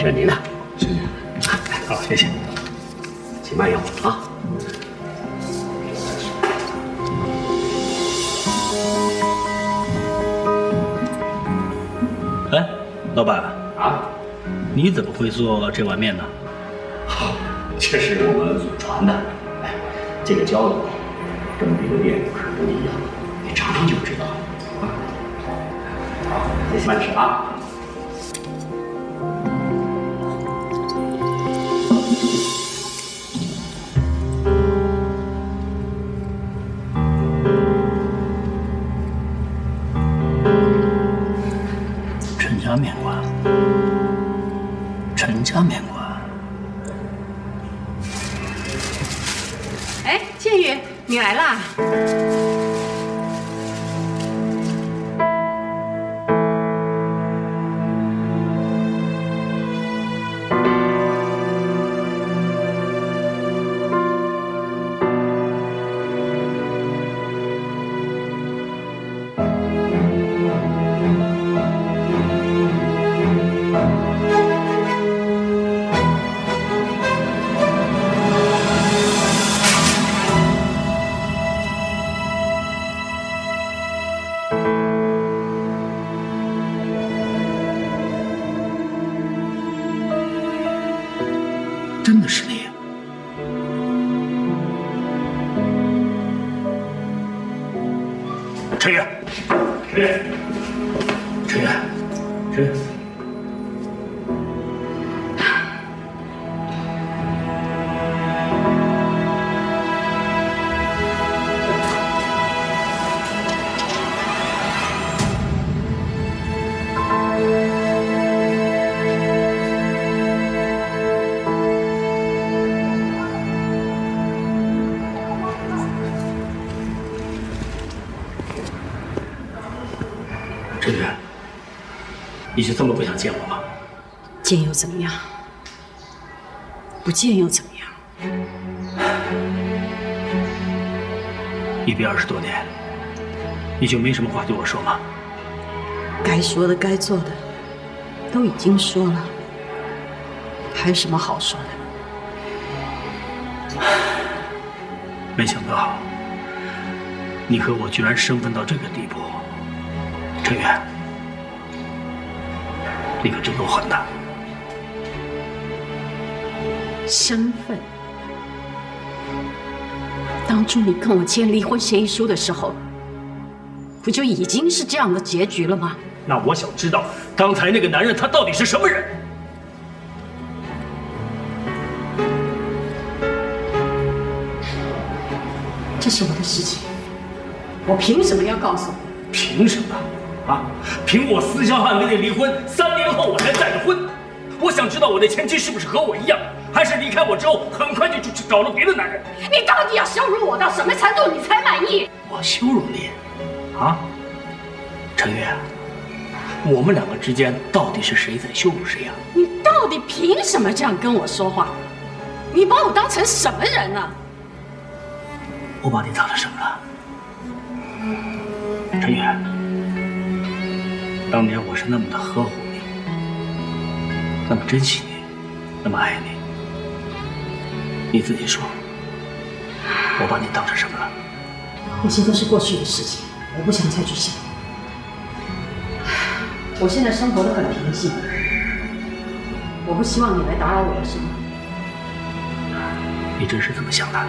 是您的，谢谢。好，谢谢，请慢用啊。哎，老板啊，你怎么会做这碗面呢？这是我们祖传的，哎，这个浇头跟别的面可不一样，你尝尝就知道了。好，慢吃啊。陈家面馆，陈家面馆。哎，建宇，你来啦！真的是你！陈宇，陈宇，陈宇，陈宇。陈宇，你就这么不想见我吗？见又怎么样？不见又怎么样？ 120多年，你就没什么话对我说吗？该说的、该做的都已经说了，还有什么好说的？没想到，你和我居然生分到这个地步。陈远，你可真够狠的。身份。当初你跟我签离婚协议书的时候，不就已经是这样的结局了吗？那我想知道，刚才那个男人他到底是什么人？这是我的事情，我凭什么要告诉你？凭什么？啊？凭我私下案跟你离婚，3年后我才再的婚。我想知道我的前妻是不是和我一样，还是离开我之后很快就去找了别的男人？你到底要羞辱我到什么程度你才满意？我羞辱你？啊？陈月，我们2个之间到底是谁在羞辱谁呀？你到底凭什么这样跟我说话？你把我当成什么人啊？我把你当成什么了？陈月，当年我是那么的呵护你，那么珍惜你，那么爱你。你自己说，我把你当成什么了？那些都是过去的事情，我不想再去想。我现在生活得很平静，我不希望你来打扰我的生活。你真是这么想的？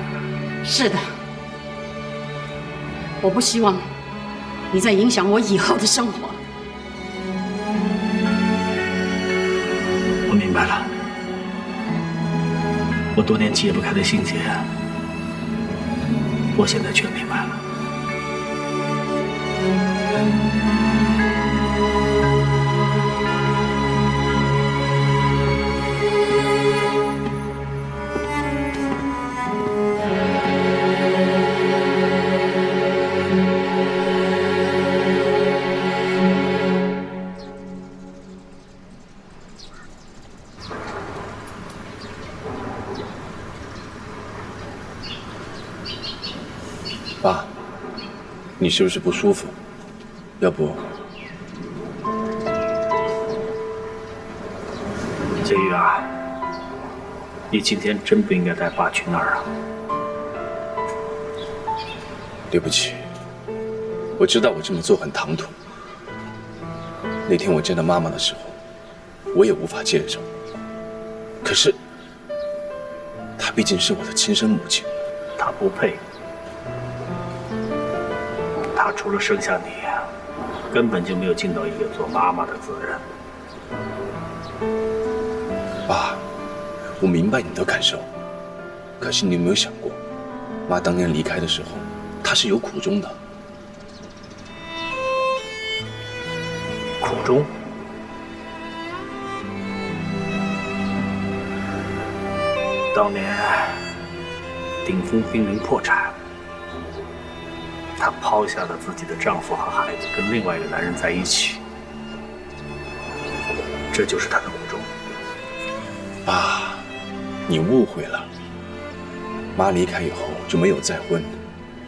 是的，我不希望你再影响我以后的生活。我明白了，我多年解不开的心结，我现在全明白了。爸，你是不是不舒服？要不谢玉啊，你今天真不应该带爸去那儿啊！对不起，我知道我这么做很唐突。那天我见到妈妈的时候，我也无法接受。可是，她毕竟是我的亲生母亲，她不配。她除了生下你，根本就没有尽到一个做妈妈的责任。爸，我明白你的感受，可是你有没有想过，妈当年离开的时候，她是有苦衷的。苦衷？当年鼎丰濒临破产，她抛下了自己的丈夫和孩子，跟另外一个男人在一起，这就是她的苦衷。爸，你误会了。妈离开以后就没有再婚，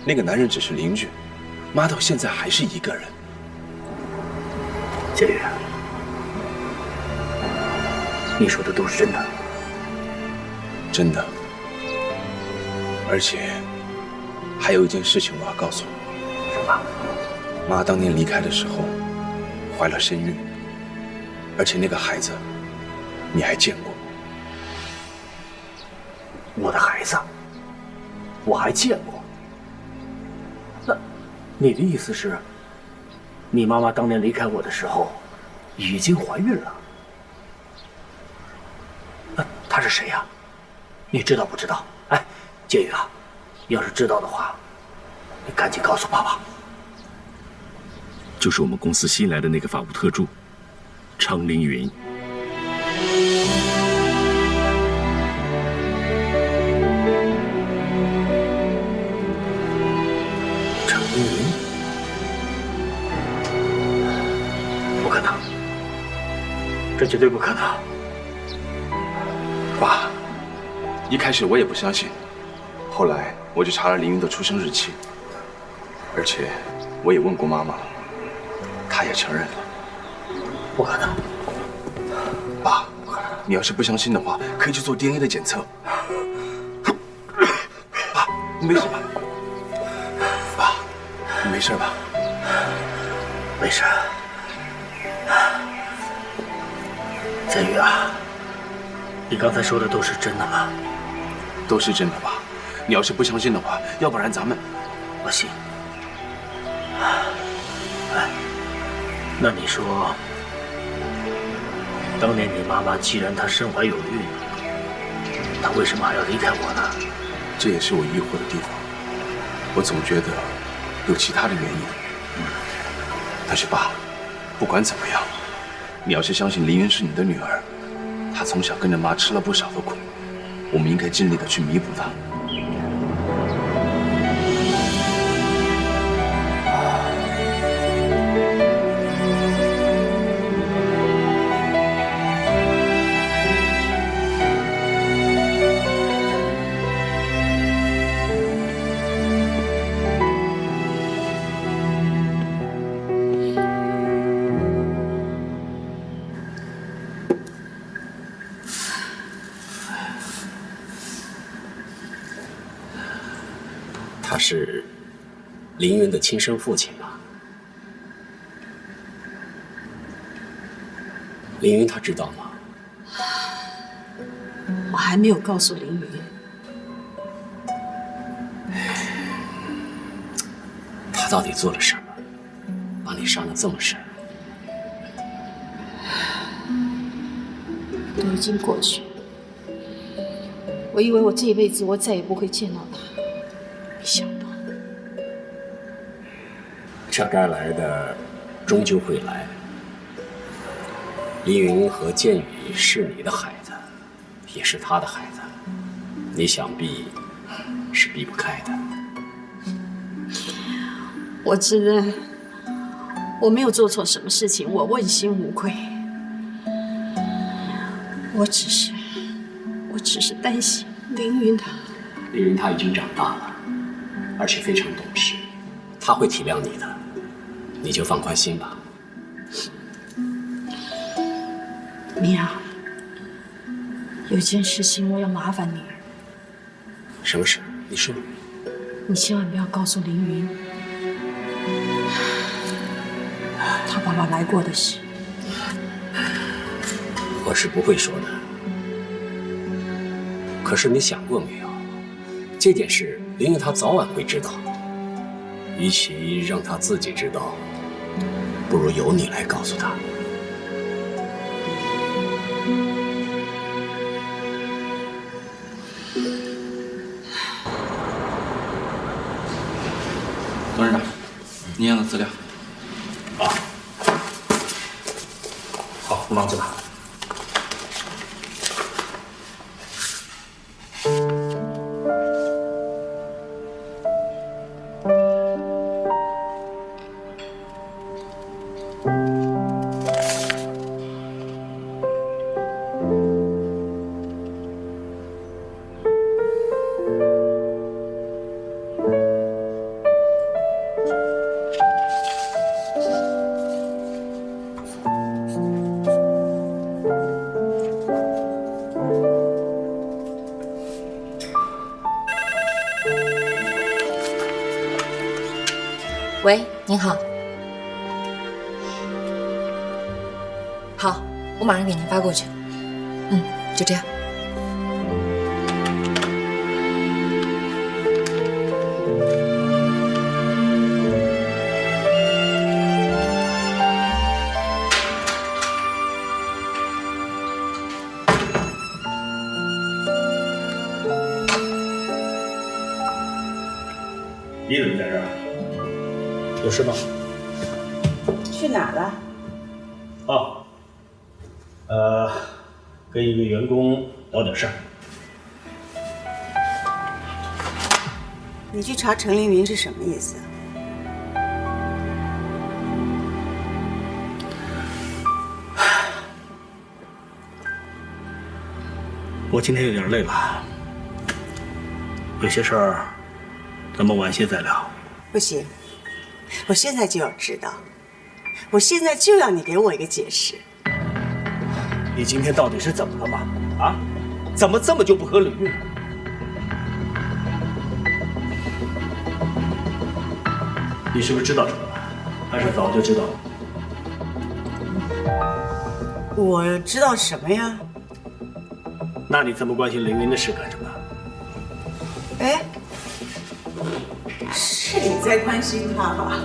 那个男人只是邻居，妈到现在还是一个人。建宇，你说的都是真的？真的。而且还有一件事情我要告诉你。什么？妈当年离开的时候怀了身孕，而且那个孩子你还见过。我的孩子，我还见过。那你的意思是，你妈妈当年离开我的时候，已经怀孕了？那她是谁呀？你知道不知道？哎，建宇啊，要是知道的话，你赶紧告诉爸爸。就是我们公司新来的那个法务特助，程凌云。程凌云？不可能，这绝对不可能。爸，一开始我也不相信，后来我就查了凌云的出生日期，而且我也问过妈妈了，她也承认了。不可能。爸，你要是不相信的话，可以去做 DNA 的检测。爸，你没事吧？爸，你没事吧？没事。建宇啊，你刚才说的都是真的吗？都是真的吧？你要是不相信的话，要不然咱们……我信。哎，那你说，当年你妈妈既然她身怀有孕，她为什么还要离开我呢？这也是我疑惑的地方。我总觉得有其他的原因。但是爸，不管怎么样，你要是相信凌云是你的女儿，她从小跟着妈吃了不少的苦，我们应该尽力的去弥补她。他是凌云的亲生父亲吧？凌云他知道吗？我还没有告诉凌云。他到底做了什么，把你伤得这么深？都已经过去，我以为我这一辈子我再也不会见到他，没想到。这该来的终究会来。凌云和建宇是你的孩子，也是他的孩子，你想避是避不开的。我自认我没有做错什么事情，我问心无愧。我只是担心凌云他。凌云他已经长大了，而且非常懂事，他会体谅你的，你就放宽心吧。米娅，有件事情我要麻烦你，什么事？你说。你千万不要告诉凌云，他爸爸来过的事。我是不会说的。可是你想过没有，这件事凌云他早晚会知道。与其让他自己知道，不如由你来告诉他。董事长，您要的资料。啊，好，你忙去吧。喂，您好。好，我马上给您发过去。就这样。你怎么在这儿？有事吗？去哪儿了？跟一个员工聊点事儿。你去查陈凌云是什么意思？我今天有点累了，有些事儿咱们晚些再聊。不行，我现在就要知道，我现在就要你给我一个解释。你今天到底是怎么了嘛？啊，怎么这么就不合理呢？你是不是知道什么了？还是早就知道了？我知道什么呀？那你这么关心凌云的事干什么？哎，是你在关心他吧？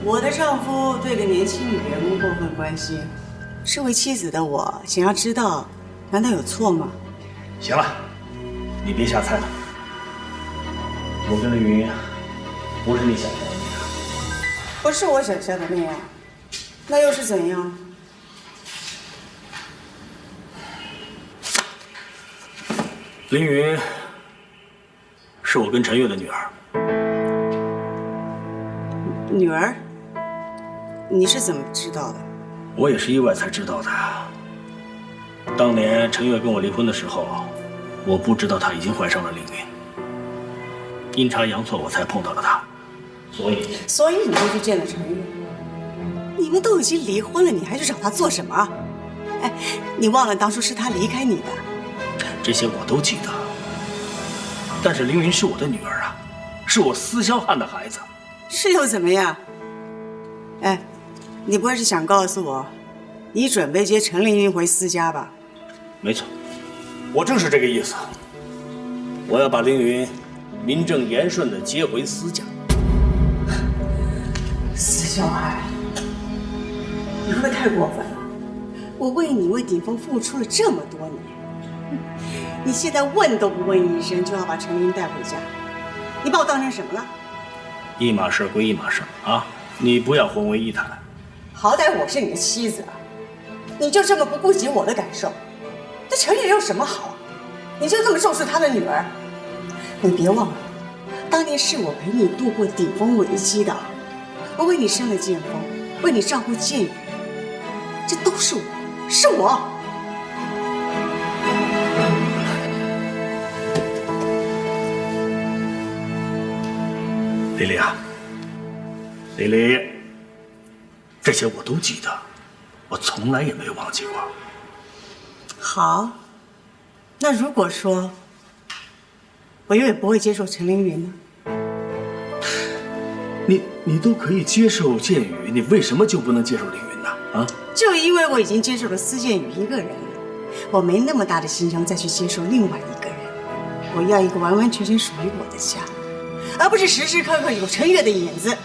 我的丈夫对个年轻女员工过分关心，身为妻子的我想要知道，难道有错吗？行了，你别瞎猜了。我跟凌云不是你想象的那样。不是我想象的那样，那又是怎样？凌云是我跟陈月的女儿。女儿？你是怎么知道的？我也是意外才知道的。当年陈月跟我离婚的时候，我不知道她已经怀上了凌云，阴差阳错我才碰到了她，所以你就去见了陈月？你们都已经离婚了，你还去找她做什么？哎，你忘了当初是她离开你的？这些我都记得。但是凌云是我的女儿啊，是我施霄汉的孩子。是又怎么样？哎，你不会是想告诉我，你准备接陈凌云回私家吧？没错，我正是这个意思。我要把凌云名正言顺地接回私家。施霄汉，你会不会太过分了？我为你为鼎峰付出了这么多年，你现在问都不问一声就要把陈凌云带回家，你把我当成什么了？一码事归一码事啊，你不要混为一谈。好歹我是你的妻子啊，你就这么不顾及我的感受，这陈凌有什么好？你就这么重视他的女儿？你别忘了，当年是我陪你度过顶峰危机的，我为你生了剑锋，为你照顾剑雨，这都是我，是我。丽丽啊，丽丽，这些我都记得，我从来也没有忘记过。好，那如果说我永远不会接受陈凌云呢？你都可以接受剑宇，你为什么就不能接受凌云呢？啊？就因为我已经接受了司剑宇一个人了，我没那么大的心肠再去接受另外一个人。我要一个完完全全属于我的家，而不是时时刻刻有陈月的影子。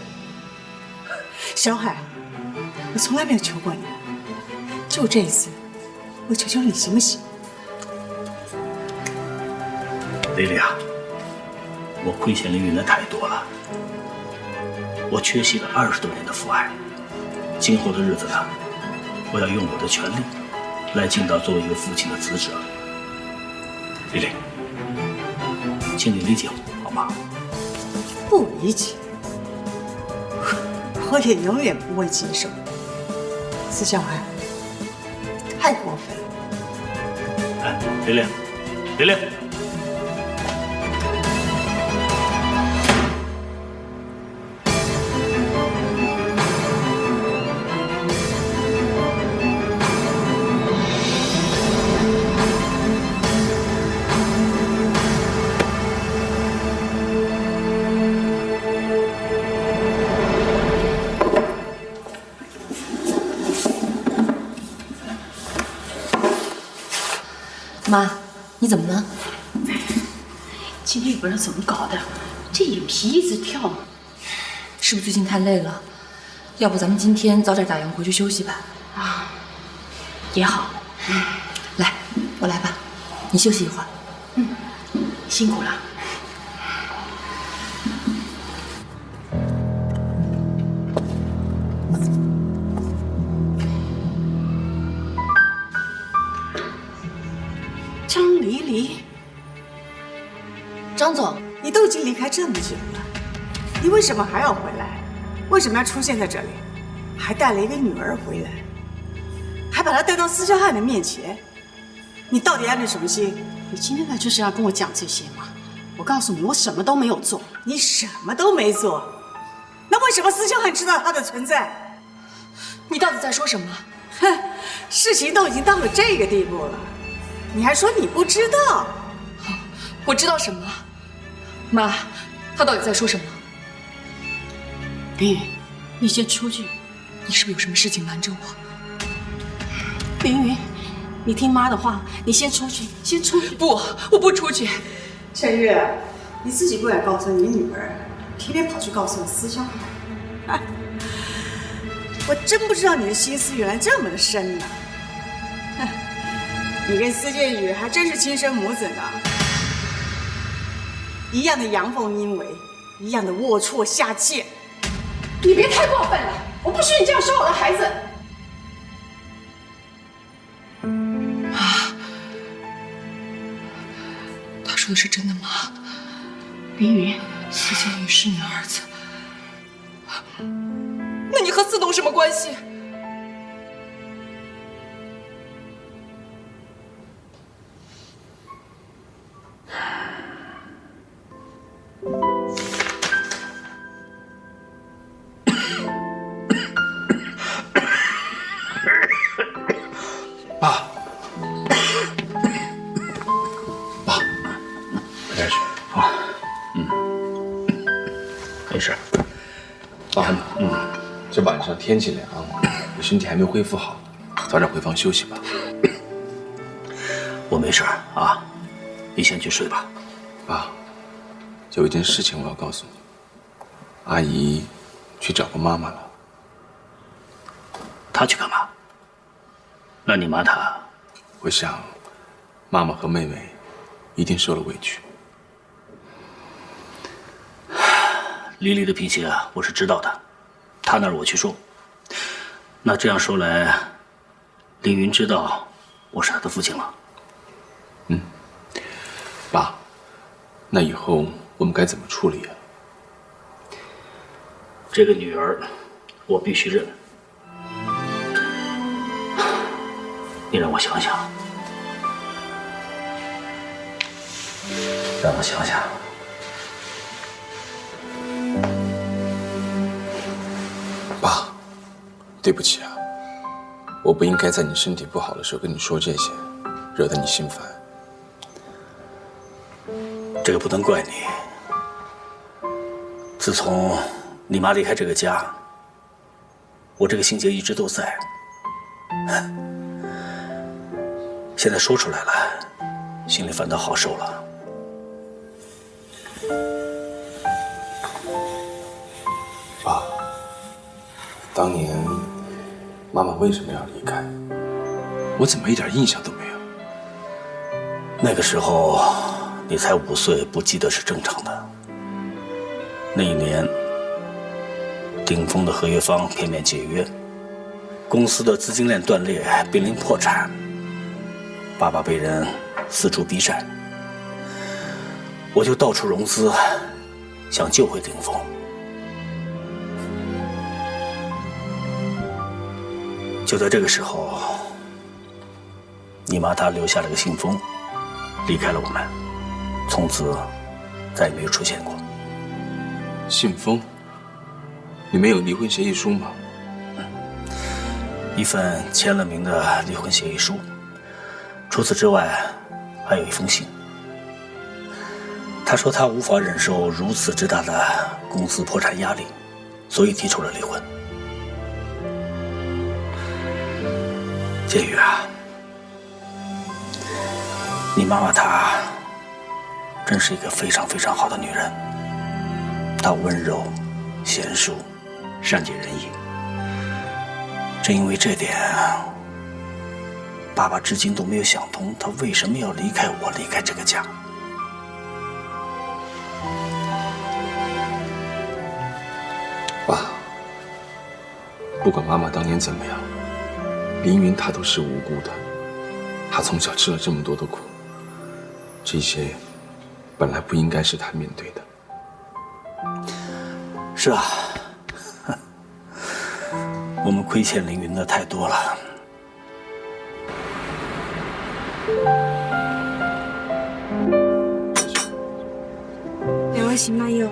小海，我从来没有求过你，就这一次，我求求你行不行？蕾蕾啊，我亏欠凌云的太多了，我缺席了20多年的父爱，今后的日子呢，我要用我的全力来尽到作为一个父亲的职责。蕾蕾，请你理解我好吗？不理解，我也永远不会接受。司小海，太过分了！哎，蕾蕾，蕾蕾。妈，你怎么了？今天也不知道怎么搞的，这眼皮一直跳。是不是最近太累了？要不咱们今天早点打烊回去休息吧？啊，也好。来，我来吧，你休息一会儿。辛苦了。张离离，张总，你都已经离开这么久了，你为什么还要回来？为什么要出现在这里？还带了一个女儿回来，还把她带到司萧汉的面前，你到底安着什么心？你今天来就是要跟我讲这些吗？我告诉你，我什么都没有做。你什么都没做，那为什么司萧汉知道她的存在？你到底在说什么？哼，事情都已经到了这个地步了，你还说你不知道？我知道什么？妈，他到底在说什么？凌云，你先出去。你是不是有什么事情瞒着我？凌云，你听妈的话，你先出去，先出去。不，我不出去。陈月，你自己不敢告诉你女儿，偏偏跑去告诉了司萧汉。我真不知道你的心思原来这么的深呢。你跟司剑宇还真是亲生母子呢，一样的阳奉阴违，一样的龌龊下贱。你别太过分了，我不许你这样说我的孩子。他说的是真的吗？凌云，司剑宇是你儿子，那你和司董什么关系？爸，爸，快点去。好，没事。爸，这晚上天气凉，你身体还没恢复好，早点回房休息吧。我没事啊，你先去睡吧。爸，有一件事情我要告诉你，阿姨去找过妈妈了。她去干嘛？那你骂她？我想，妈妈和妹妹一定受了委屈。黎黎的脾气啊，我是知道的，她那儿我去说。那这样说来，凌云知道我是他的父亲了。爸，那以后我们该怎么处理啊？这个女儿，我必须认。你让我想想，让我想想。爸，对不起啊，我不应该在你身体不好的时候跟你说这些，惹得你心烦。这个不能怪你。自从你妈离开这个家，我这个心结一直都在。现在说出来了，心里反倒好受了。爸，当年妈妈为什么要离开？我怎么一点印象都没有？那个时候你才5岁，不记得是正常的。那一年，顶峰的合约方片面解约，公司的资金链断裂，濒临破产。爸爸被人四处逼债，我就到处融资，想救回顶峰。就在这个时候，你妈她留下了个信封，离开了我们，从此再也没有出现过。信封？你们有离婚协议书吗？一份签了名的离婚协议书，除此之外，还有一封信。他说他无法忍受如此之大的公司破产压力，所以提出了离婚。建宇啊，你妈妈她真是一个非常非常好的女人，她温柔、贤淑、善解人意。正因为这点，爸爸至今都没有想通，他为什么要离开我，离开这个家。爸，不管妈妈当年怎么样，凌云她都是无辜的，她从小吃了这么多的苦，这些本来不应该是她面对的。是啊，我们亏欠凌云的太多了。两位邢曼佑，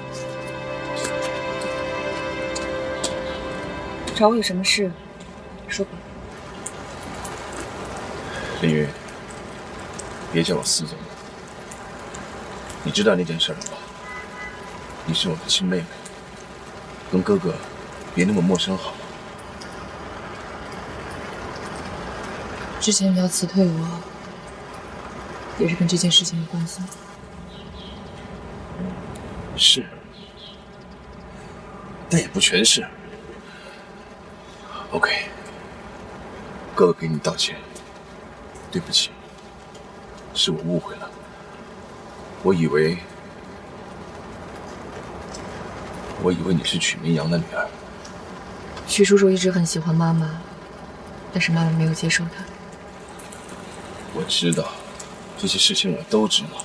找我有什么事？说吧。凌云，别叫我司总了。你知道那件事了吧？你是我的亲妹妹，跟哥哥别那么陌生好吗？之前你要辞退我，也是跟这件事情有关系。是，但也不全是。OK， 哥哥给你道歉，对不起，是我误会了。我以为你是曲明阳的女儿。许叔叔一直很喜欢妈妈，但是妈妈没有接受他。我知道，这些事情我都知道，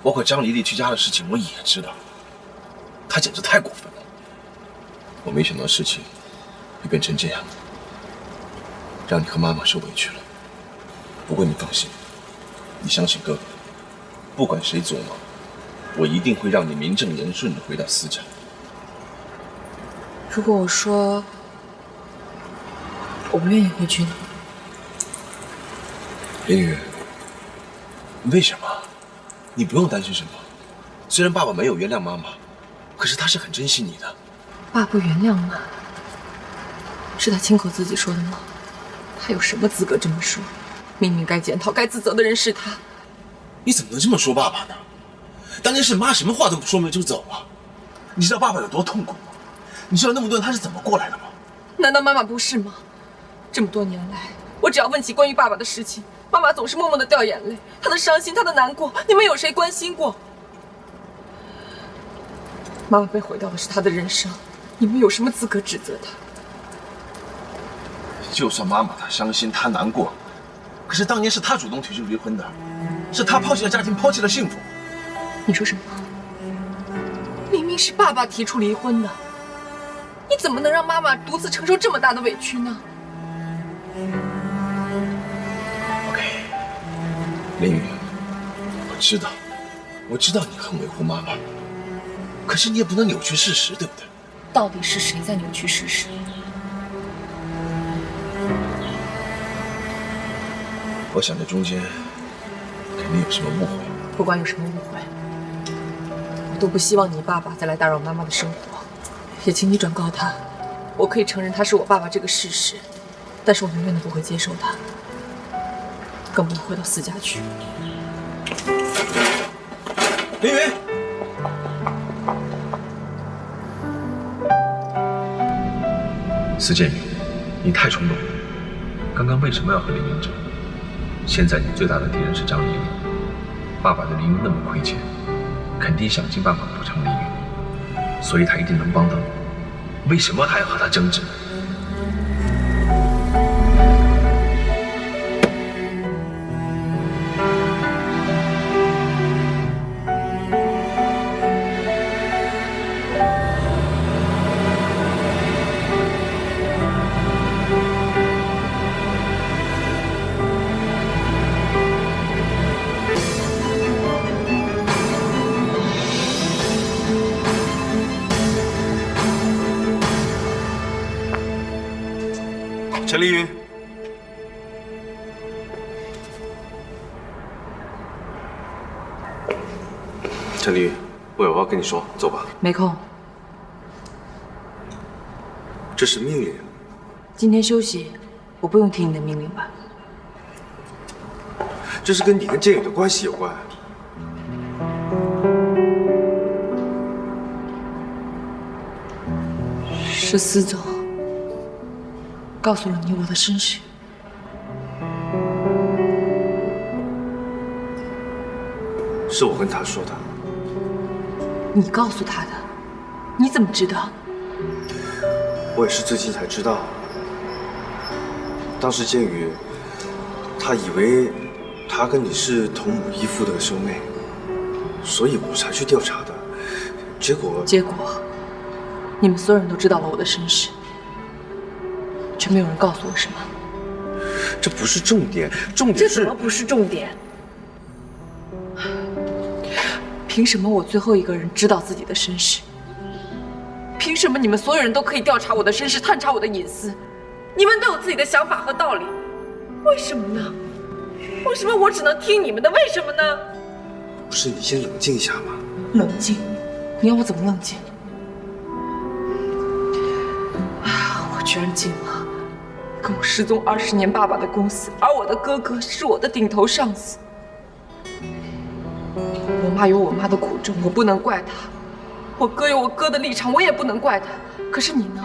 包括张丽丽去家的事情我也知道。她简直太过分了，我没想到事情会变成这样，让你和妈妈受委屈了。不过你放心，你相信哥哥，不管谁作弄，我一定会让你名正言顺的回到司家。如果我说我不愿意回去呢？林雨，为什么？你不用担心什么。虽然爸爸没有原谅妈妈，可是他是很珍惜你的。爸不原谅妈，是他亲口自己说的吗？他有什么资格这么说？明明该检讨、该自责的人是他。你怎么能这么说爸爸呢？当年是妈什么话都不说没就走了。你知道爸爸有多痛苦吗？你知道那么多人他是怎么过来的吗？难道妈妈不是吗？这么多年来，我只要问起关于爸爸的事情，妈妈总是默默地掉眼泪。她的伤心，她的难过，你们有谁关心过？妈妈被毁掉的是她的人生，你们有什么资格指责她？就算妈妈她伤心，她难过，可是当年是她主动提出离婚的，是她抛弃了家庭，抛弃了幸福。你说什么？明明是爸爸提出离婚的，你怎么能让妈妈独自承受这么大的委屈呢？ OK， 林雨，我知道你很维护妈妈，可是你也不能扭曲事实，对不对？到底是谁在扭曲事实？我想这中间肯定有什么误会。不管有什么误会，我都不希望你爸爸再来打扰妈妈的生活，也请你转告他，我可以承认他是我爸爸这个事实，但是我永远都不会接受他，更不能回到4家去。凌云，司建宇，你太冲动了。刚刚为什么要和凌云争？现在你最大的敌人是张丽丽，爸爸对凌云那么亏欠，肯定想尽办法补偿凌云，所以他一定能帮到你。为什么还要和他争执？陈凌云，陈凌云，我有话跟你说，走吧。没空，这是命令。今天休息，我不用听你的命令吧？这是跟你跟建宇的关系有关。是司总告诉了你我的身世。是我跟他说的。你告诉他的？你怎么知道？我也是最近才知道。当时建宇，他以为他跟你是同母异父的兄妹，所以我才去调查的。结果，你们所有人都知道了我的身世，却没有人告诉我什么。这不是重点，重点是……这怎么不是重点？凭什么我最后一个人知道自己的身世？凭什么你们所有人都可以调查我的身世，探查我的隐私？你们都有自己的想法和道理，为什么呢？为什么我只能听你们的？为什么呢？不是你先冷静一下吗？冷静？你要我怎么冷静？我居然进了跟我失踪20年爸爸的公司，而我的哥哥是我的顶头上司。我妈有我妈的苦衷，我不能怪她；我哥有我哥的立场，我也不能怪他。可是你呢，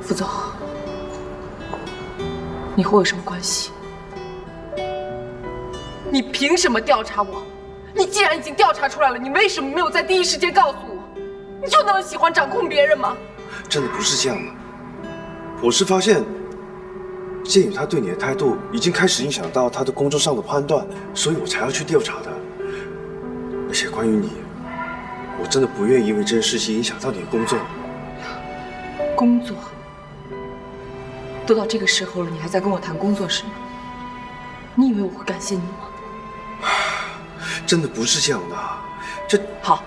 副总？你和我有什么关系？你凭什么调查我？你既然已经调查出来了，你为什么没有在第一时间告诉我？你就那么喜欢掌控别人吗？真的不是这样的。我是发现建宇他对你的态度已经开始影响到他的工作上的判断，所以我才要去调查的。而且关于你，我真的不愿意因为这件事情影响到你的工作。工作？都到这个时候了，你还在跟我谈工作是吗？你以为我会感谢你吗？真的不是这样的。这好，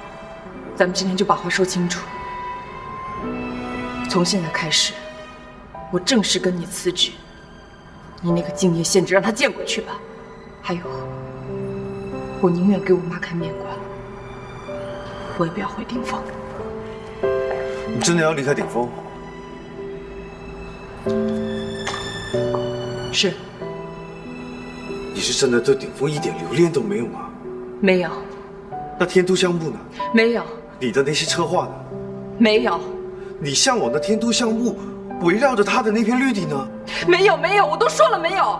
咱们今天就把话说清楚。从现在开始，我正式跟你辞职。你那个敬业限制，让他见鬼去吧。还有，我宁愿给我妈开面馆，我也不要回顶峰。你真的要离开顶峰？是。你是真的对顶峰一点留恋都没有吗？没有。那天都项目呢？没有。你的那些策划呢？没有。你向往的天都项目，围绕着他的那片绿地呢？没有，没有，我都说了没有。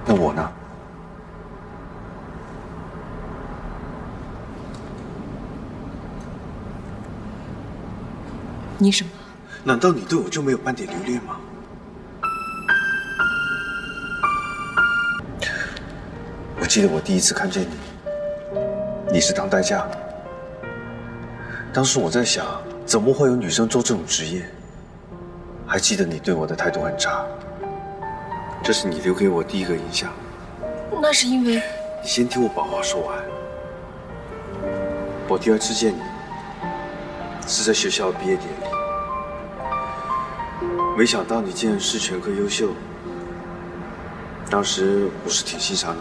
那我呢？你什么？难道你对我就没有半点留恋吗？我记得我第一次看见你，你是当代驾。当时我在想，怎么会有女生做这种职业？还记得你对我的态度很差，这是你留给我第一个印象。那是因为……你先听我把话说完。我第二次见你是在学校毕业典礼，没想到你竟然是全科优秀。当时我是挺欣赏你。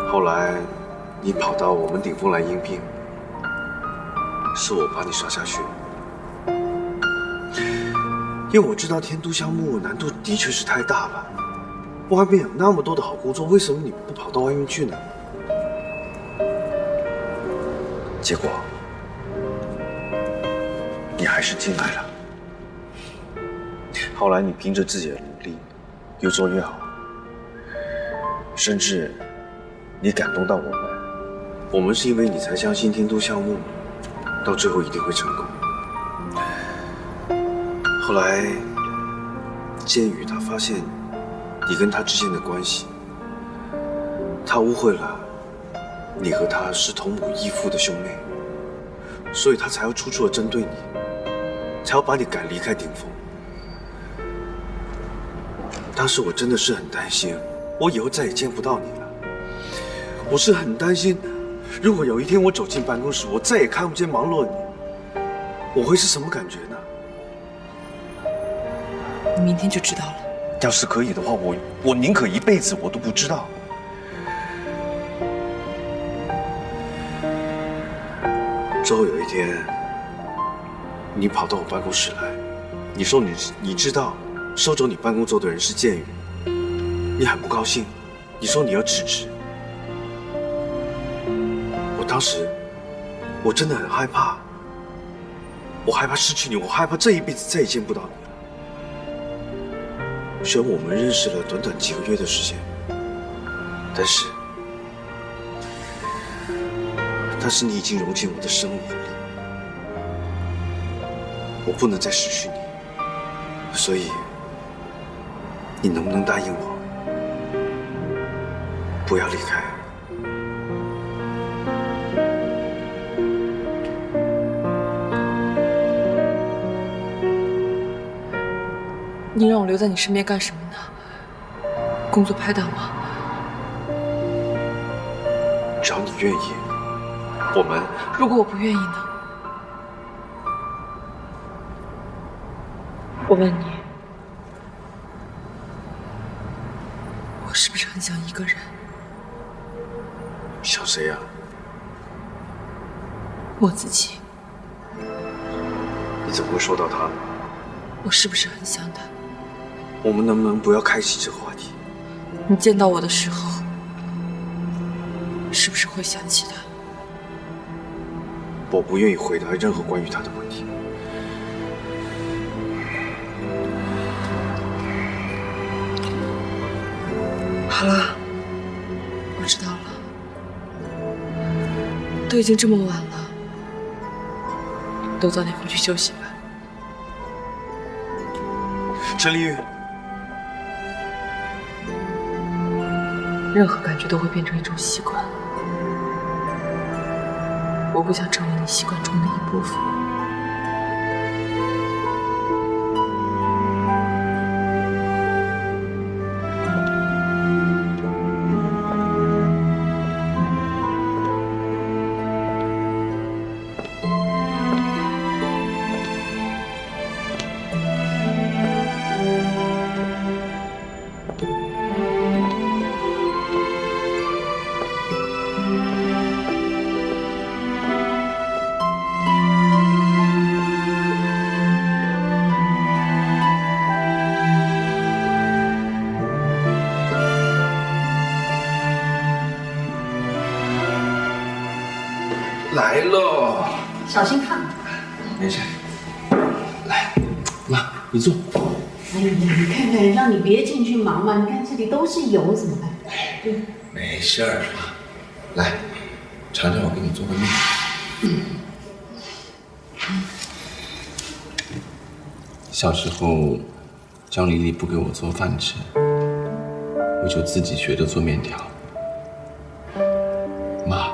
后来你跑到我们鼎丰来应聘，是我把你刷下去。因为我知道天都项目难度的确是太大了，外面有那么多的好工作，为什么你不跑到外面去呢？结果你还是进来了。后来你凭着自己的努力，越做越好，甚至你感动到我们。我们是因为你才相信天都项目到最后一定会成功。后来建宇他发现你跟他之间的关系，他误会了你和他是同母异父的兄妹，所以他才要处处的针对你，才要把你赶离开鼎丰。当时我真的是很担心，我以后再也见不到你了。我是很担心，如果有一天我走进办公室，我再也看不见芒洛你，我会是什么感觉呢？你明天就知道了。要是可以的话，我宁可一辈子我都不知道。之后有一天，你跑到我办公室来，你说你知道收走你办公桌的人是建宇，你很不高兴，你说你要辞职。我当时我真的很害怕，我害怕失去你，我害怕这一辈子再也见不到你了。虽然我们认识了短短几个月的时间，但是你已经融进我的生活里，我不能再失去你，所以你能不能答应我，不要离开？你让我留在你身边干什么呢？工作拍档吗？只要你愿意，我们……如果我不愿意呢？我问你，我是不是很想一个人？想谁呀？我自己。你怎么会说到他呢？我是不是很想他？我们能不能不要开启这个话题？你见到我的时候，是不是会想起他？我不愿意回答任何关于他的问题。好了，我知道了。都已经这么晚了，都早点回去休息吧。陈丽玉，任何感觉都会变成一种习惯，我不想成为你习惯中的一部分。来喽，小心看。没事。来，妈，你坐。哎呀，你看看，让你别进去忙嘛。你看这里都是油，怎么办？没事儿，妈。来，尝尝我给你做的面。小时候，江丽丽不给我做饭吃，我就自己学着做面条。妈，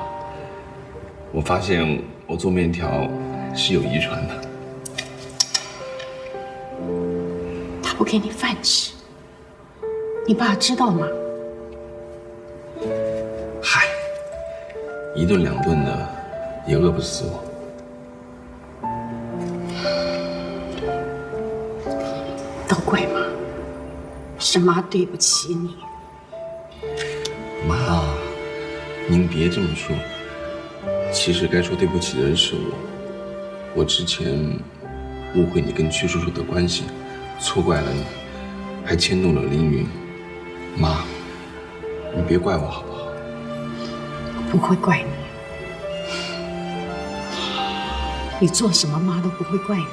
我发现我做面条是有遗传的。他不给你饭吃，你爸知道吗？ 1顿2顿的也饿不死我。都怪妈，是妈对不起你。妈，您别这么说。其实该说对不起的人是我。我之前误会你跟屈叔叔的关系，错怪了你，还牵动了凌云。妈，你别怪我好不好？我不会怪你，你做什么妈都不会怪你。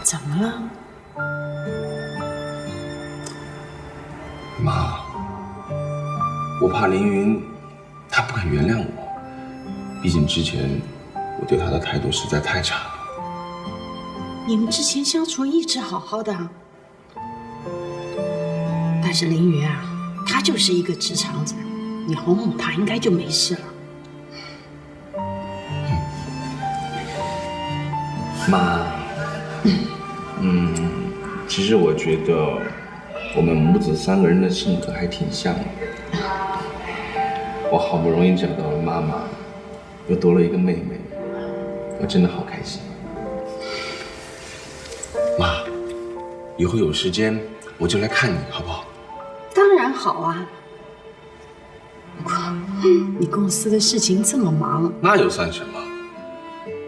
怎么了？妈，我怕凌云他不肯原谅我，毕竟之前我对他的态度实在太差了。你们之前相处一直好好的啊，但是凌云啊，他就是一个直肠子，你哄哄他应该就没事了。妈，其实我觉得我们母子3个人的性格还挺像的。我好不容易找到了妈妈，又多了一个妹妹，我真的好开心。妈，以后有时间我就来看你，好不好？当然好啊，不过你公司的事情这么忙，那又算什么？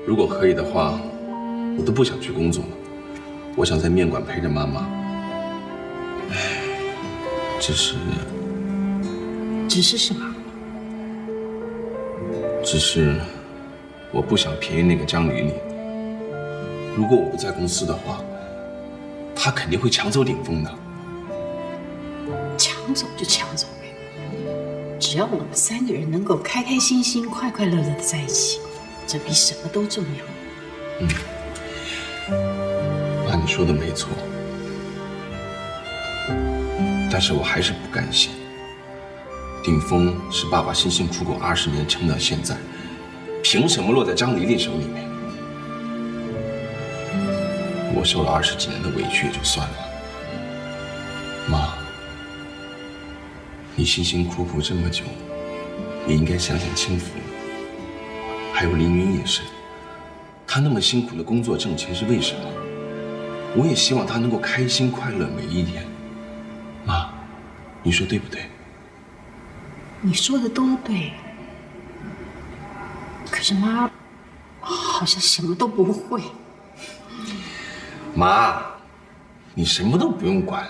如果可以的话，我都不想去工作了。我想在面馆陪着妈妈。只是什么？只是我不想便宜那个张丽丽。如果我不在公司的话，她肯定会抢走鼎峰的。抢走就抢走呗，只要我们3个人能够开开心心、快快乐乐的在一起，这比什么都重要。妈，你说的没错，但是我还是不甘心。鼎峰是爸爸辛辛苦苦20年撑到现在，凭什么落在张丽丽手里面？我受了20几年的委屈也就算了，妈，你辛辛苦苦这么久，也应该想想清福。还有凌云也是，他那么辛苦的工作挣钱是为什么？我也希望他能够开心快乐每一天。妈，你说对不对？你说的都对，可是妈好像什么都不会。妈，你什么都不用管，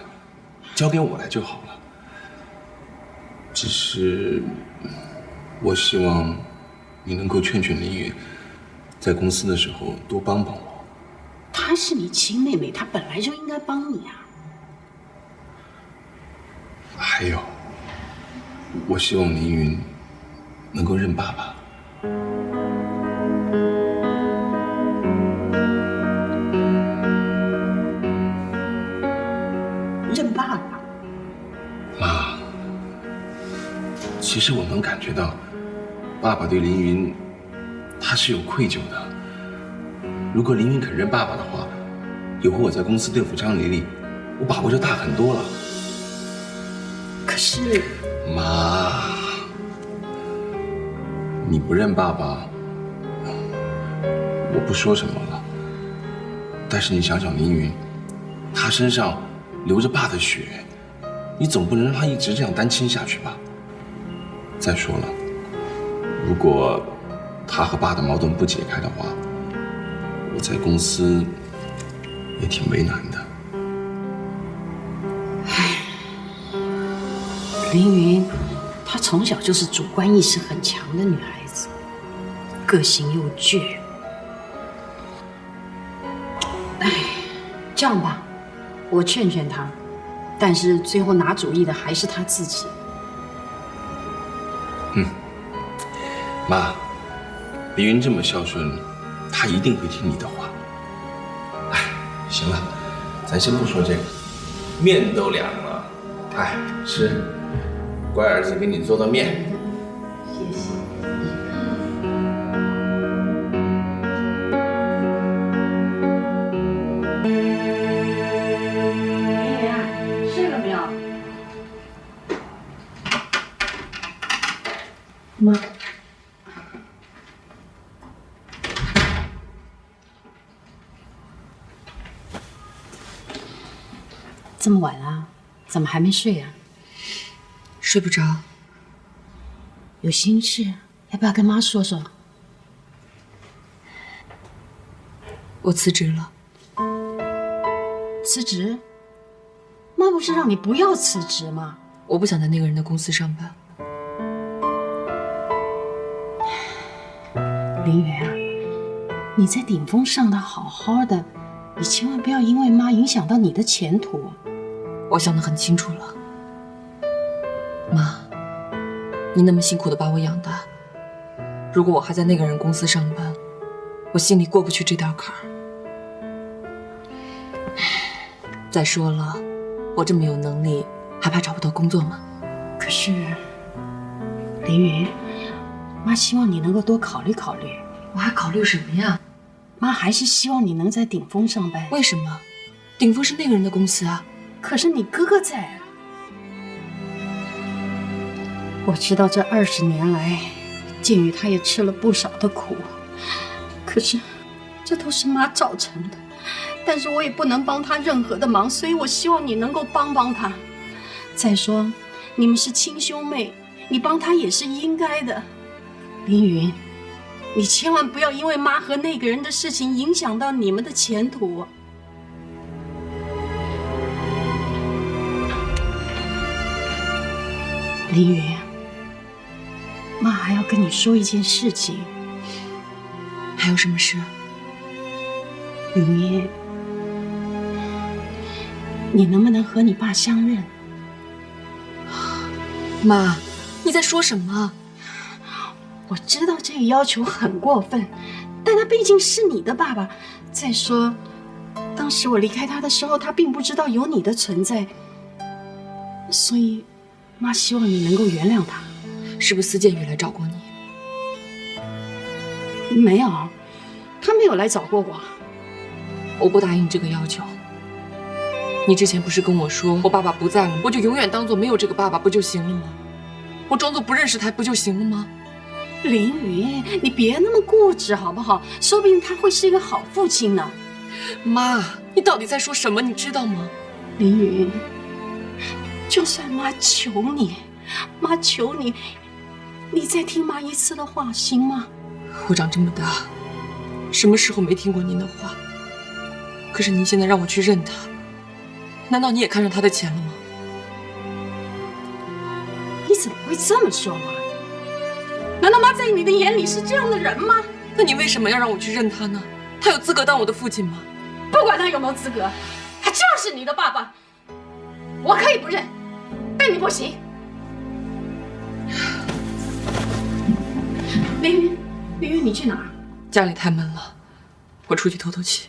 交给我来就好了。只是我希望你能够劝劝凌云，在公司的时候多帮帮我。她是你亲妹妹，她本来就应该帮你啊。还有，我希望凌云能够认爸爸。认爸爸？妈，其实我能感觉到，爸爸对凌云，他是有愧疚的。如果凌云肯认爸爸的话，以后我在公司对付张丽丽，我把握就大很多了。可是，妈，你不认爸爸，我不说什么了。但是你想想凌云，他身上流着爸的血，你总不能让他一直这样单亲下去吧？再说了，如果他和爸的矛盾不解开的话，我在公司也挺为难的。凌云，她从小就是主观意识很强的女孩子，个性又倔。哎，这样吧，我劝劝她，但是最后拿主意的还是她自己。妈，凌云这么孝顺，他一定会听你的话。哎，行了，咱先不说这个，面都凉了，哎，吃，乖儿子给你做的面。谢谢。凌云啊，妈，这么晚了，怎么还没睡啊？睡不着。有心事，要不要跟妈说说？我辞职了。辞职？妈不是让你不要辞职吗？我不想在那个人的公司上班。林媛啊，你在顶峰上的好好的，你千万不要因为妈影响到你的前途。我想得很清楚了，妈，你那么辛苦的把我养大，如果我还在那个人公司上班，我心里过不去这道坎儿。再说了，我这么有能力，还怕找不到工作吗？可是，林云，妈希望你能够多考虑考虑。我还考虑什么呀？妈还是希望你能在顶峰上班。为什么？顶峰是那个人的公司啊。可是你哥哥在啊。我知道这20年来，建宇他也吃了不少的苦，可是这都是妈造成的。但是我也不能帮他任何的忙，所以我希望你能够帮帮他。再说，你们是亲兄妹，你帮他也是应该的。凌云，你千万不要因为妈和那个人的事情影响到你们的前途。凌云，妈还要跟你说一件事情。还有什么事？云烟，你能不能和你爸相认？妈，你在说什么？我知道这个要求很过分，但他毕竟是你的爸爸。再说，当时我离开他的时候，他并不知道有你的存在，所以妈希望你能够原谅他。是不是司建宇来找过你？没有，他没有来找过我。我不答应这个要求。你之前不是跟我说，我爸爸不在了，我就永远当做没有这个爸爸不就行了吗？我装作不认识他不就行了吗？凌云，你别那么固执好不好？说不定他会是一个好父亲呢。妈，你到底在说什么？你知道吗？凌云，就算妈求你，妈求你，你再听妈一次的话，行吗？我长这么大，什么时候没听过您的话？可是您现在让我去认他，难道你也看上他的钱了吗？你怎么会这么说妈？难道妈在你的眼里是这样的人吗？那你为什么要让我去认他呢？他有资格当我的父亲吗？不管他有没有资格，他就是你的爸爸。我可以不认，但你不行。凌云，凌云，你去哪儿？家里太闷了，我出去透透气。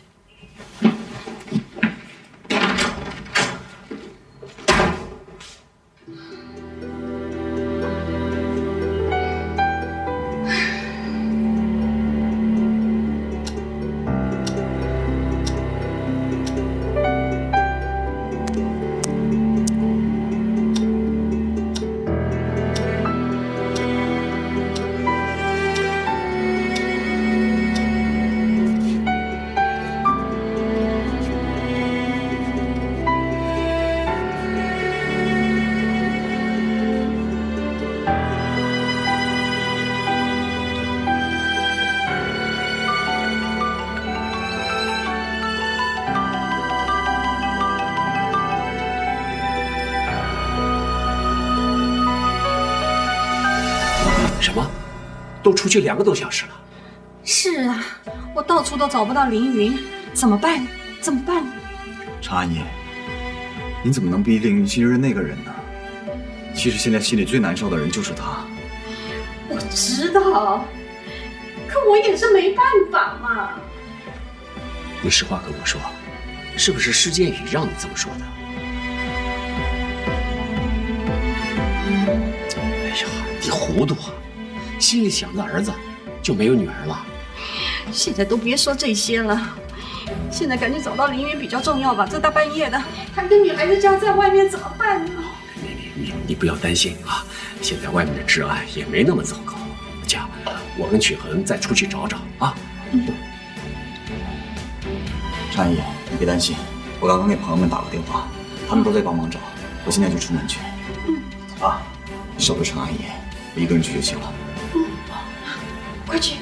什么？都出去2个多小时了。是啊，我到处都找不到凌云，怎么办？怎么办？常阿姨，你怎么能逼凌云去认那个人呢？其实现在心里最难受的人就是他。我知道，可我也是没办法嘛。你实话跟我说，是不是施建宇让你这么说的？哎呀，你糊涂啊！心里想着儿子，就没有女儿了。现在都别说这些了，现在赶紧找到凌云比较重要吧。这大半夜的，他跟女孩子家在外面怎么办呢？你不要担心啊，现在外面的治安也没那么糟糕。家，我跟曲恒再出去找找啊。常阿姨，你别担心，我刚刚给朋友们打过电话，他们都在帮忙找，我现在就出门去。啊，你守着常阿姨，我一个人去就行了。快去。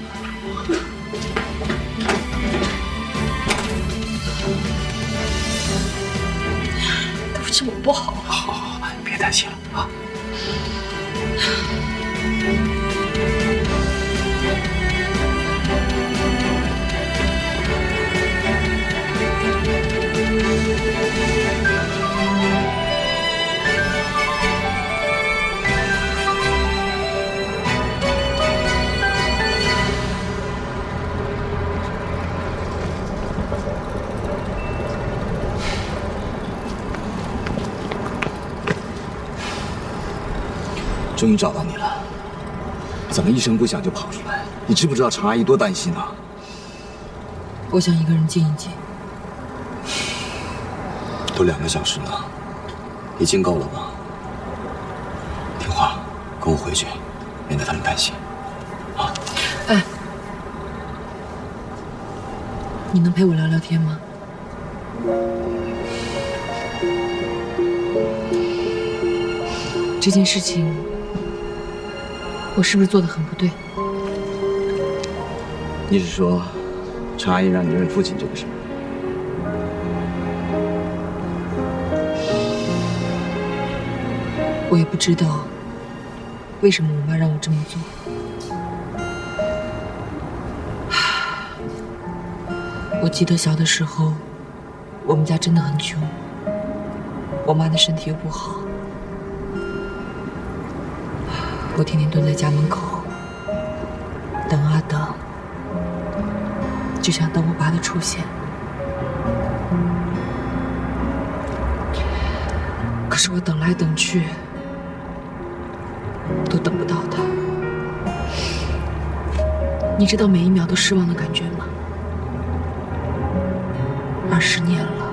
都是我不好。好，别担心了啊。终于找到你了，怎么一声不响就跑出来？你知不知道常阿姨多担心啊？我想一个人静一静。都2个小时了，已经够了吧？听话，跟我回去，免得他们担心。啊！哎，你能陪我聊聊天吗？这件事情，我是不是做得很不对？你是说，常阿姨让你认父亲这个事儿？我也不知道为什么我妈让我这么做。我记得小的时候，我们家真的很穷，我妈的身体又不好，我天天蹲在家门口，等啊等，就想等我爸的出现。可是我等来等去，都等不到他。你知道每一秒都失望的感觉吗？20年了，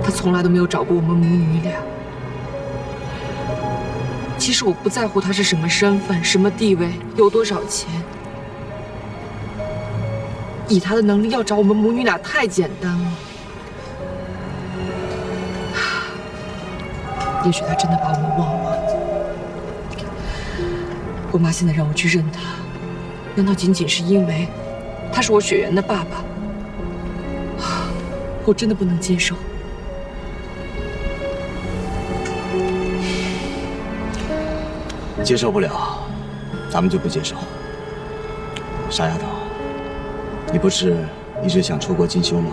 他从来都没有找过我们母女俩。其实我不在乎他是什么身份、什么地位、有多少钱，以他的能力要找我们母女俩太简单了。也许他真的把我们忘了。我妈现在让我去认他，难道仅仅是因为他是我雪原的爸爸？我真的不能接受。接受不了，咱们就不接受。傻丫头，你不是一直想出国进修吗？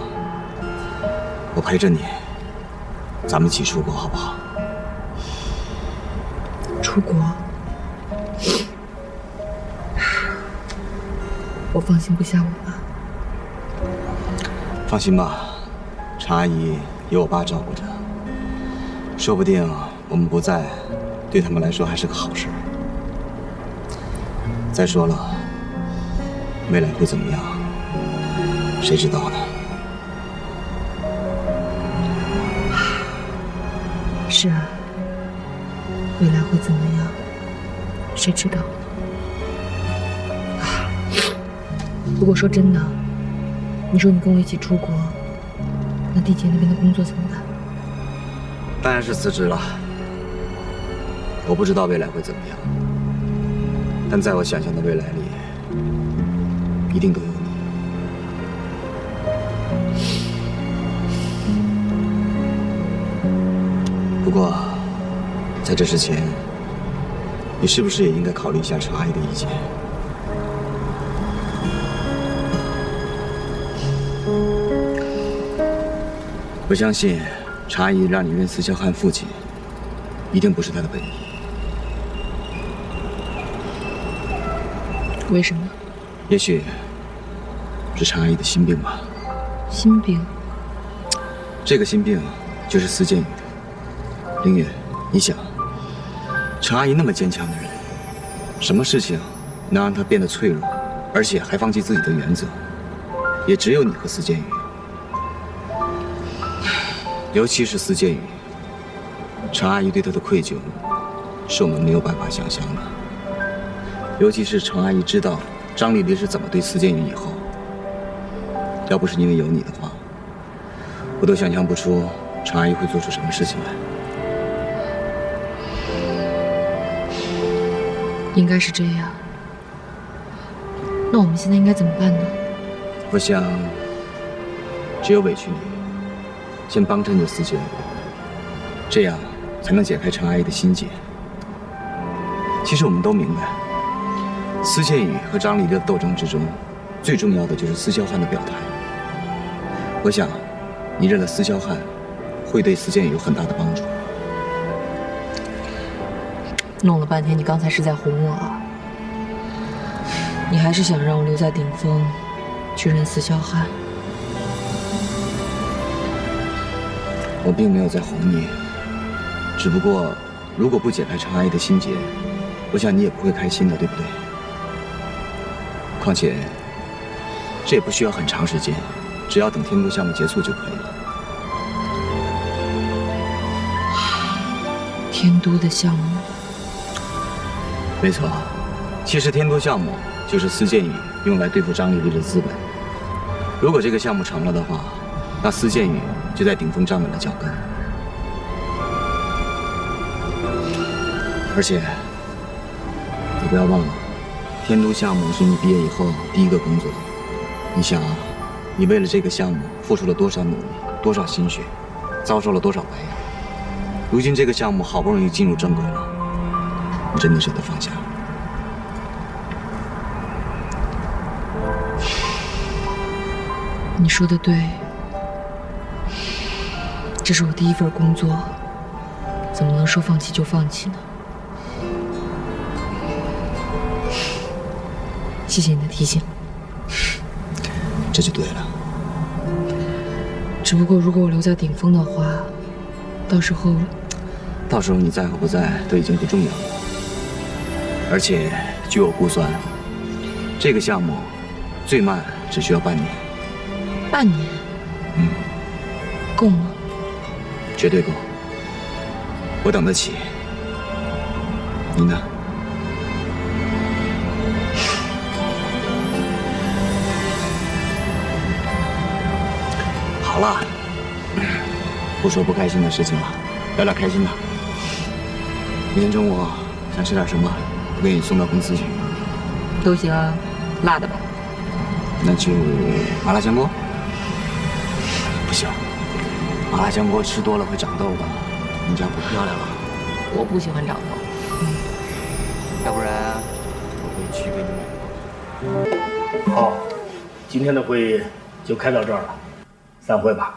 我陪着你，咱们一起出国好不好？出国？我放心不下我妈。放心吧，常阿姨有我爸照顾着，说不定我们不在，对他们来说还是个好事。再说了，未来会怎么样，谁知道呢？是啊，未来会怎么样，谁知道？不过说真的，你说你跟我一起出国，那地姐那边的工作怎么办？当然是辞职了。我不知道未来会怎么样，但在我想象的未来里，一定都有你。不过，在这之前，你是不是也应该考虑一下常阿姨的意见？我相信，常阿姨让你认司萧汉父亲，一定不是她的本意。为什么？也许是常阿姨的心病吧。心病？这个心病就是司建宇的。凌月，你想，常阿姨那么坚强的人，什么事情能让她变得脆弱，而且还放弃自己的原则？也只有你和司建宇。尤其是司建宇，常阿姨对他的愧疚，是我们没有办法想象的。尤其是程阿姨知道张丽丽是怎么对司建宇以后，要不是因为有你的话，我都想象不出程阿姨会做出什么事情来。应该是这样。那我们现在应该怎么办呢？我想，只有委屈你，先帮衬着司建宇，这样才能解开程阿姨的心结。其实我们都明白，司建宇和张丽丽的斗争之中，最重要的就是司萧汉的表态。我想，你认了司萧汉，会对司建宇有很大的帮助。弄了半天，你刚才是在哄我啊？你还是想让我留在顶峰，去认司萧汉？我并没有在哄你，只不过，如果不解开程阿姨的心结，我想你也不会开心的，对不对？况且，这也不需要很长时间，只要等天都项目结束就可以了。天都的项目。没错，其实天都项目就是司建宇用来对付张丽丽的资本。如果这个项目成了的话，那司建宇就在顶峰站稳了脚跟。而且，你不要忘了，天都项目是你毕业以后第一个工作。你想啊，你为了这个项目付出了多少努力，多少心血，遭受了多少白眼。如今这个项目好不容易进入正轨了，你真的舍得放下？你说的对，这是我第一份工作，怎么能说放弃就放弃呢？谢谢你的提醒。这就对了。只不过如果我留在顶峰的话，到时候你在和不在都已经不重要了。而且据我估算，这个项目最慢只需要半年。半年？够吗？绝对够。我等得起。你呢？好了，不说不开心的事情了，聊聊开心的。明天中午想吃点什么，我给你送到公司去。都行啊，辣的吧？那就麻辣香锅。不行，麻辣香锅吃多了会长痘的，你这样不漂亮了。我不喜欢长痘。要不然我可以去给你。好，今天的会议就开到这儿了，散会吧。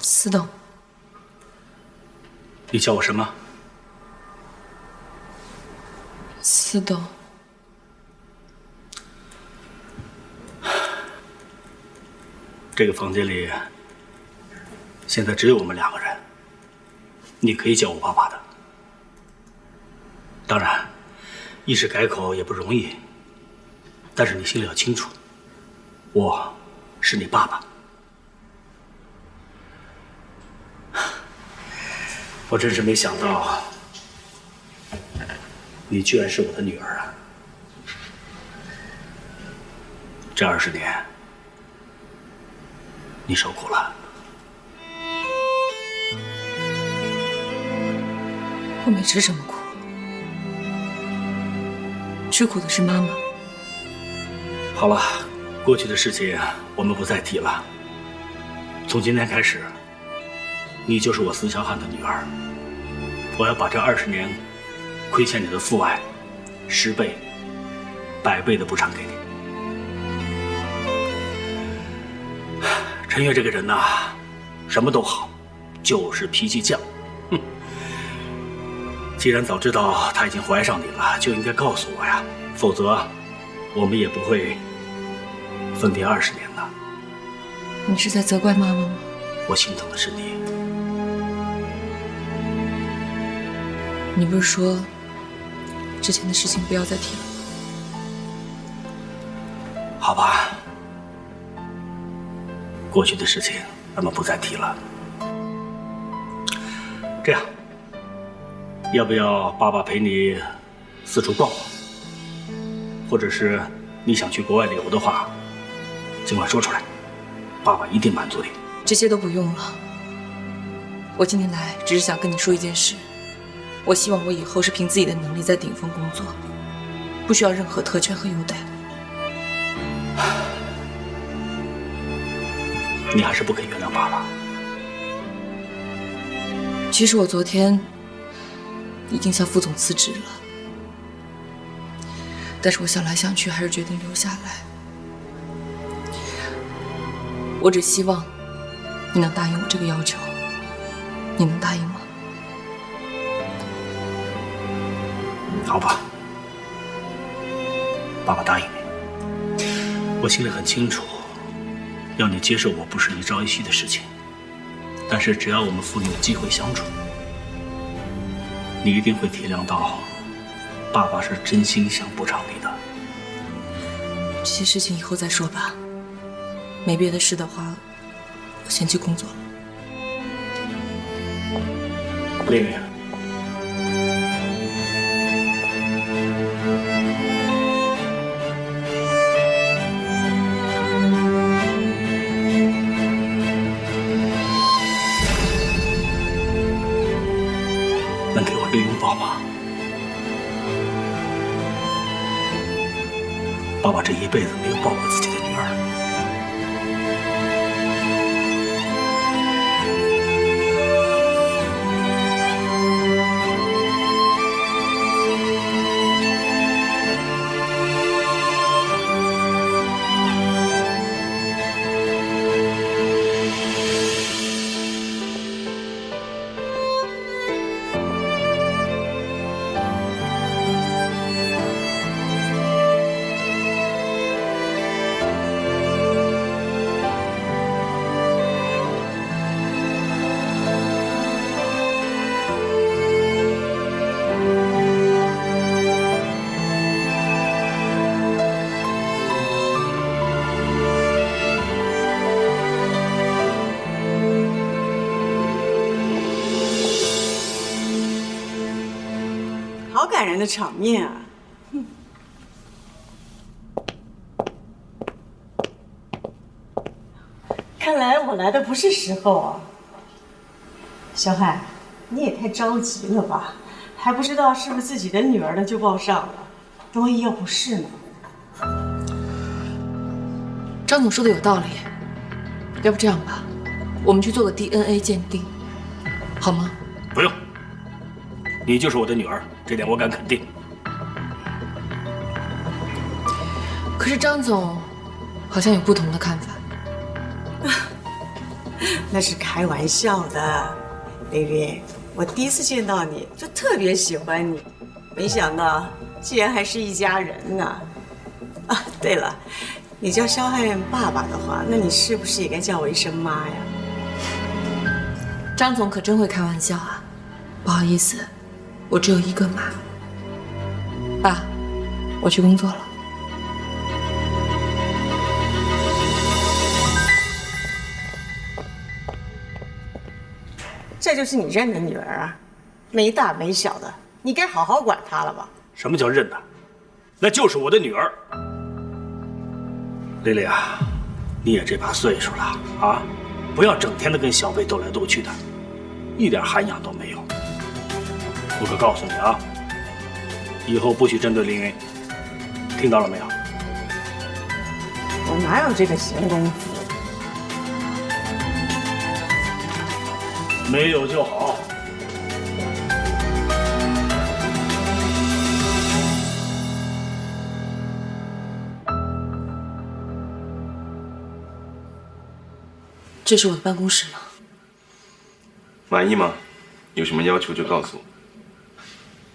司董，你叫我什么？司董。这个房间里现在只有我们两个人，你可以叫我爸爸的。当然，一时改口也不容易，但是你心里要清楚，我是你爸爸。我真是没想到，你居然是我的女儿啊！这20年，你受苦了。我没吃什么苦，吃苦的是妈妈。好了，过去的事情我们不再提了。从今天开始，你就是我司萧汉的女儿。我要把这20年亏欠你的父爱10倍、100倍的补偿给你。陈月这个人呐，什么都好，就是脾气犟。哼！既然早知道她已经怀上你了，就应该告诉我呀，否则我们也不会分别20年的。你是在责怪妈妈吗？我心疼的是你。你不是说之前的事情不要再提了吗？好吧，过去的事情咱们不再提了。这样，要不要爸爸陪你四处逛逛？或者是你想去国外旅游的话，尽管说出来，爸爸一定满足你。这些都不用了。我今天来只是想跟你说一件事，我希望我以后是凭自己的能力在顶峰工作，不需要任何特权和优待。你还是不肯原谅爸爸。其实我昨天已经向副总辞职了，但是我想来想去，还是决定留下来。我只希望你能答应我这个要求，你能答应吗？好吧，爸爸答应你。我心里很清楚，要你接受我不是一朝一夕的事情，但是只要我们父女有机会相处，你一定会体谅到，爸爸是真心想补偿你的。这些事情以后再说吧，没别的事的话，我先去工作了。丽丽，能给我一个拥抱吗？爸爸这一辈子没有抱过自己的女儿。好感人的场面啊！看来我来的不是时候啊。小海，你也太着急了吧？还不知道是不是自己的女儿呢就抱上了，万一要不是呢？张总说的有道理，要不这样吧，我们去做个 DNA 鉴定，好吗？不用，你就是我的女儿，这点我敢肯定。可是张总好像有不同的看法。那是开玩笑的，薇薇，我第一次见到你就特别喜欢你，没想到竟然还是一家人呢。啊，对了，你叫肖汉爸爸的话，那你是不是也该叫我一声妈呀？张总可真会开玩笑啊！不好意思，我只有一个妈。爸，我去工作了。这就是你认的女儿啊，没大没小的，你该好好管她了吧？什么叫认的？那就是我的女儿。丽丽啊，你也这把岁数了啊，不要整天的跟小贝斗来斗去的，一点涵养都没有。我可告诉你啊，以后不许针对凌云，听到了没有？我哪有这个闲工夫？没有就好。这是我的办公室呢。满意吗？有什么要求就告诉我。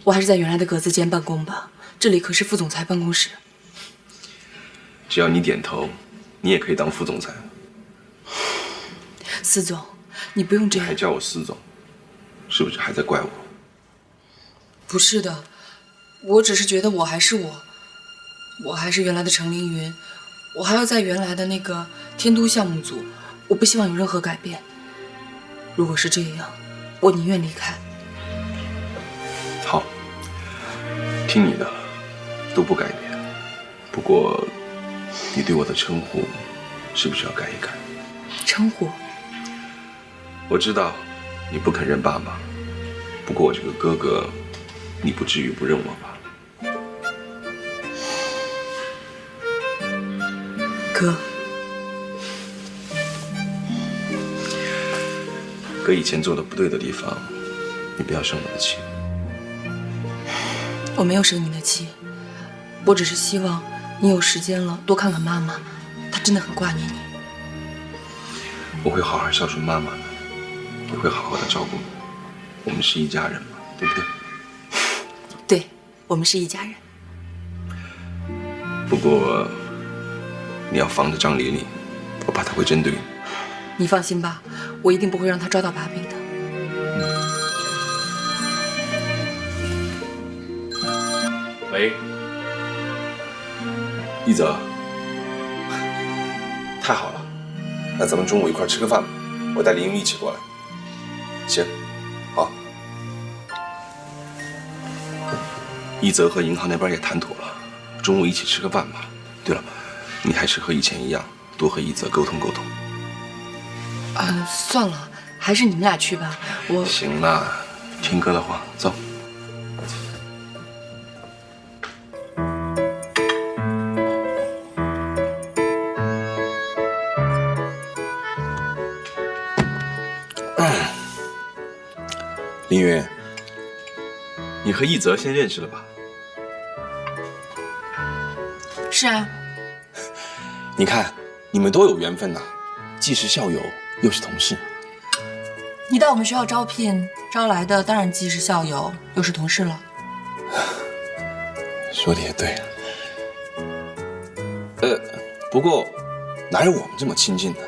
我还是在原来的格子间办公吧，这里可是副总裁办公室。只要你点头，你也可以当副总裁。司总，你不用这样。还叫我司总，是不是还在怪我？不是的，我只是觉得我还是我，我还是原来的程凌云，我还要在原来的那个天都项目组，我不希望有任何改变。如果是这样，我宁愿离开。好，听你的，都不改变。不过，你对我的称呼，是不是要改一改？称呼？我知道你不肯认爸妈，不过我这个哥哥，你不至于不认我吧？哥，哥以前做的不对的地方，你不要生我的气。我没有生你的气，我只是希望你有时间了多看看妈妈，她真的很挂念你。我会好好孝顺妈妈的，也会好好的照顾你。我们是一家人嘛，对不对？对，我们是一家人。不过你要防着张琳琳，我怕她会针对你。你放心吧，我一定不会让她抓到把柄的。喂，一泽，太好了，那咱们中午一块吃个饭吧，我带林云一起过来。行，好。一泽和银行那边也谈妥了，中午一起吃个饭吧。对了，你还是和以前一样，多和一泽沟通沟通。算了，还是你们俩去吧。我行了，听哥的话，走。林云，你和一泽先认识了吧？是啊。你看，你们都有缘分呐，既是校友，又是同事。你到我们学校招聘，招来的当然既是校友，又是同事了。说的也对。不过哪有我们这么亲近的，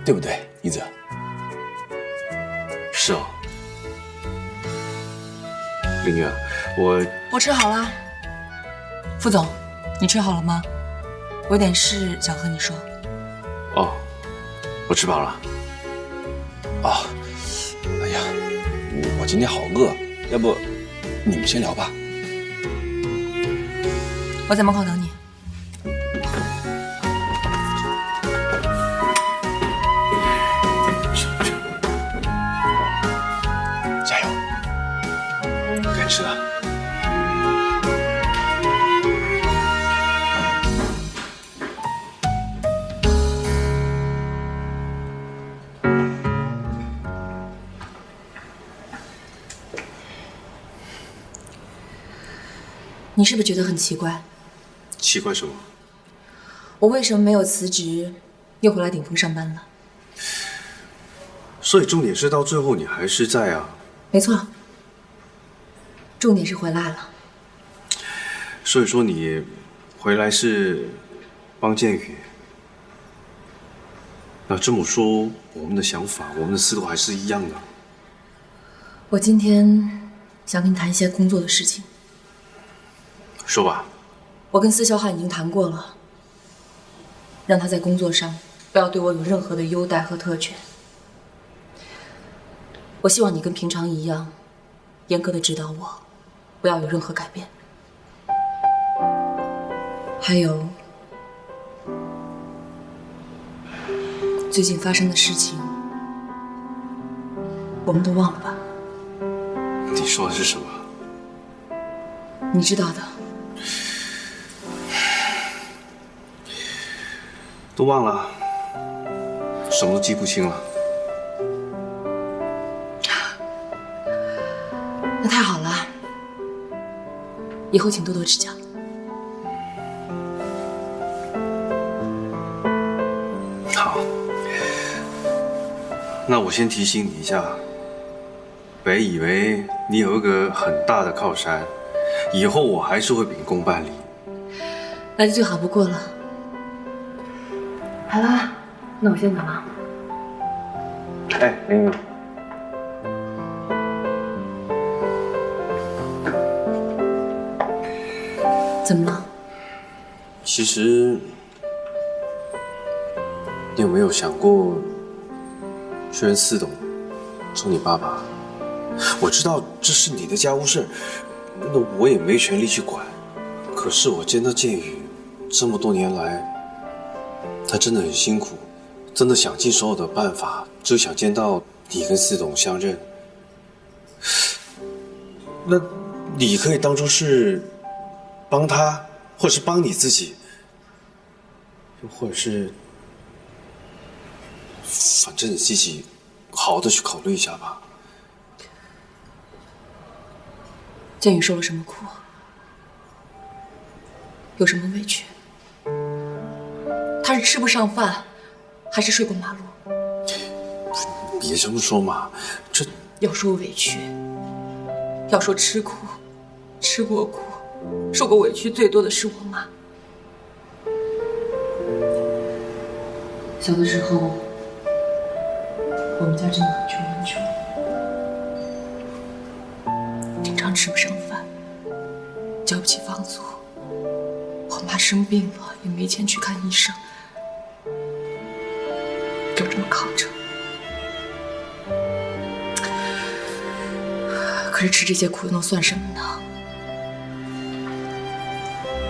对不对，一泽？是哦。林月，我吃好了。副总，你吃好了吗？我有点事想和你说。哦，我吃饱了。哦，哎呀，我今天好饿，要不你们先聊吧。我在门口等你。加油！该吃了。你是不是觉得很奇怪？奇怪什么？我为什么没有辞职，又回来鼎峰上班了？所以重点是到最后你还是在啊？没错，重点是回来了。所以说你回来是帮建宇？那这么说，我们的想法，我们的思路还是一样的。我今天想跟你谈一些工作的事情。说吧。我跟司小汉已经谈过了，让他在工作上不要对我有任何的优待和特权。我希望你跟平常一样，严格的指导我，不要有任何改变。还有，最近发生的事情，我们都忘了吧？你说的是什么？你知道的。都忘了，什么都记不清了。那太好了，以后请多多指教。好，那我先提醒你一下，别以为你有一个很大的靠山，以后我还是会秉公办理。那就最好不过了。好了，那我先走了。哎，林宇。怎么了？其实，你有没有想过，虽然四董做你爸爸，我知道这是你的家务事，那我也没权利去管。可是我见到建宇这么多年来，他真的很辛苦，真的想尽所有的办法，就想见到你跟四董相认。那你可以当做是帮他，或者是帮你自己，又或者是，反正你自己好好的去考虑一下吧。建宇受了什么苦？有什么委屈？他是吃不上饭，还是睡过马路？别这么说嘛，这要说委屈，要说吃苦，吃过苦，受过委屈最多的是我妈。小的时候，我们家真的很穷很穷，经常吃不上饭，交不起房租。我妈生病了，也没钱去看医生，就这么靠着。可是吃这些苦又能算什么呢？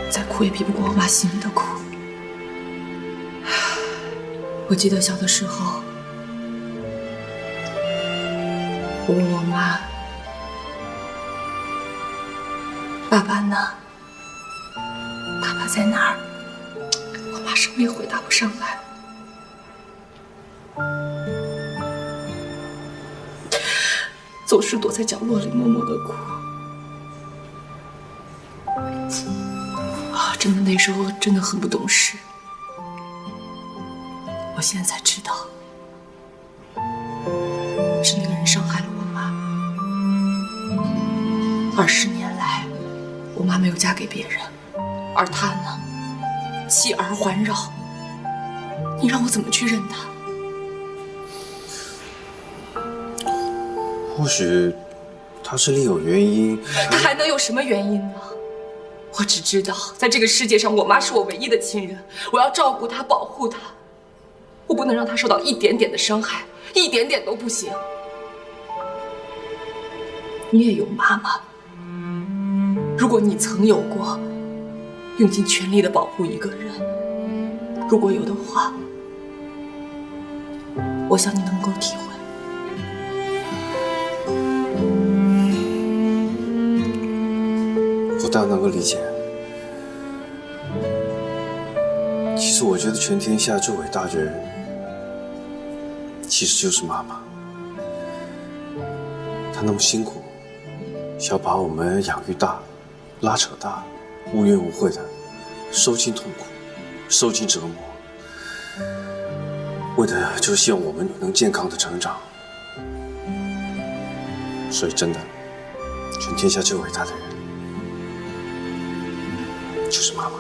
再苦也比不过我妈心里的苦。我记得小的时候，我问我妈：“爸爸呢？爸爸在哪儿？”我妈什么也回答不上来。总是躲在角落里默默的哭。啊，真的那时候真的很不懂事。我现在才知道，是那个人伤害了我妈。20年来，我妈没有嫁给别人，而他呢，弃儿环绕。你让我怎么去认他？或许他是另有原因。他还能有什么原因呢？我只知道，在这个世界上，我妈是我唯一的亲人，我要照顾她，保护她，我不能让她受到一点点的伤害，一点点都不行。你也有妈妈，如果你曾有过，用尽全力的保护一个人，如果有的话，我想你能够体会。我当然能够理解。其实我觉得全天下最伟大的人，其实就是妈妈。她那么辛苦，想把我们养育大、拉扯大，无怨无悔的受尽痛苦、受尽折磨，为的就是希望我们能健康的成长。所以真的，全天下最伟大的人就是妈妈。